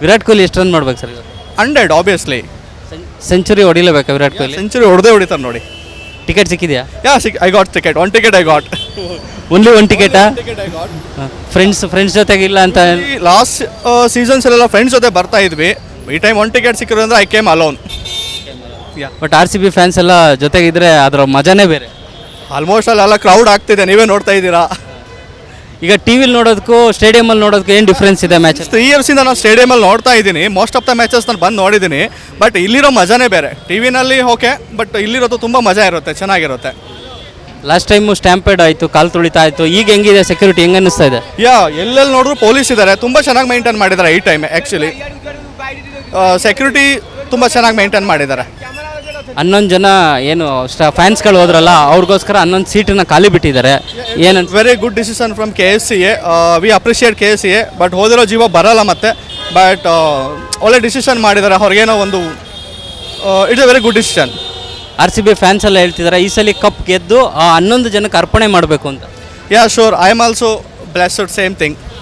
ವಿರಾಟ್ ಕೊಹ್ಲಿ ಎಷ್ಟು ರನ್ ಮಾಡ್ಬೇಕು sir 100 obviously. Century ಹೊಡಿಲೇಬೇಕಾ ವಿರಾಟ್ ಕೊಹ್ಲಿ? ಸೆಂಚುರಿ ಹೊಡೆತಾರೆ ನೋಡಿ. ಟಿಕೆಟ್ ಸಿಕ್ಕಿದೆಯಾ? I got ticket, one ticket I got. Only one ಟಿಕೆಟಾ? ಫ್ರೆಂಡ್ಸ್ ಜೊತೆಗೆ ಇಲ್ಲ ಅಂತ? ಲಾಸ್ಟ್ ಸೀಸನ್ಸಲ್ಲೆಲ್ಲ ಫ್ರೆಂಡ್ಸ್ ಜೊತೆ ಬರ್ತಾ ಇದ್ವಿ. ಈ ಟೈಮ್ ಒನ್ ಟಿಕೆಟ್ ಸಿಕ್ಕಿದ್ರು ಅಂದರೆ I came alone. But RCB fans ಎಲ್ಲ ಜೊತೆಗಿದ್ರೆ ಅದರ ಮಜಾನೇ ಬೇರೆ. ಆಲ್ಮೋಸ್ಟ್ ಅಲ್ಲೆಲ್ಲ ಕ್ರೌಡ್ ಆಗ್ತಿದೆ, ನೀವೇ ನೋಡ್ತಾ ಇದ್ದೀರಾ. ಈಗ ಟಿವಿಲಿ ನೋಡೋದಕ್ಕೂ ಸ್ಟೇಡಿಯಮಲ್ಲಿ ನೋಡೋದಕ್ಕೂ ಏನು ಡಿಫ್ರೆನ್ಸ್ ಇದೆ ಮ್ಯಾಚ್? 3 ಇಯರ್ಸಿಂದ ನಾನು ಸ್ಟೇಡಿಯಮಲ್ಲಿ ನೋಡ್ತಾ ಇದ್ದೀನಿ. ಮೋಸ್ಟ್ ಆಫ್ ದ ಮ್ಯಾಚಸ್ ನಾನು ಬಂದು ನೋಡಿದ್ದೀನಿ. ಬಟ್ ಇಲ್ಲಿರೋ ಮಜಾನೇ ಬೇರೆ. ಟಿವಿನಲ್ಲಿ ಓಕೆ, ಬಟ್ ಇಲ್ಲಿರೋದು ತುಂಬ ಮಜಾ ಇರುತ್ತೆ, ಚೆನ್ನಾಗಿರುತ್ತೆ. ಲಾಸ್ಟ್ ಟೈಮು ಸ್ಟ್ಯಾಂಪೇಡ್ ಆಯಿತು, ಕಾಲು ತುಳಿತಾ ಆಯಿತು. ಈಗ ಹೆಂಗಿದೆ ಸೆಕ್ಯೂರಿಟಿ, ಹೆಂಗೆ ಅನ್ನಿಸ್ತಾ ಇದೆ? ಎಲ್ಲೆಲ್ಲಿ ನೋಡಿದ್ರು ಪೊಲೀಸ್ ಇದ್ದಾರೆ, ತುಂಬ ಚೆನ್ನಾಗಿ ಮೇಂಟೈನ್ ಮಾಡಿದ್ದಾರೆ ಈ ಟೈಮ್. ಆ್ಯಕ್ಚುಲಿ ಸೆಕ್ಯೂರಿಟಿ ತುಂಬ ಚೆನ್ನಾಗಿ ಮೇಂಟೈನ್ ಮಾಡಿದ್ದಾರೆ. 11 ಜನ ಏನು ಫ್ಯಾನ್ಸ್ಗಳು ಹೋದ್ರಲ್ಲ, ಅವ್ರಿಗೋಸ್ಕರ 11 ಸೀಟನ್ನ ಖಾಲಿ ಬಿಟ್ಟಿದ್ದಾರೆ. ಏನಂತ? Very good decision from KSCA. We appreciate KSCA. But ಹೋದಿರೋ ಜೀವ ಬರಲ್ಲ ಮತ್ತೆ. ಬಟ್ ಒಳ್ಳೆ ಡಿಸಿಷನ್ ಮಾಡಿದ್ದಾರೆ. ಅವ್ರಿಗೇನೋ ಒಂದು it's a very good decision. RCB fans ಎಲ್ಲ ಹೇಳ್ತಿದ್ದಾರೆ ಈ ಸಲ ಕಪ್ ಗೆದ್ದು ಆ 11 ಜನಕ್ಕೆ ಅರ್ಪಣೆ ಮಾಡಬೇಕು ಅಂತ. Sure, I am also blessed, same thing.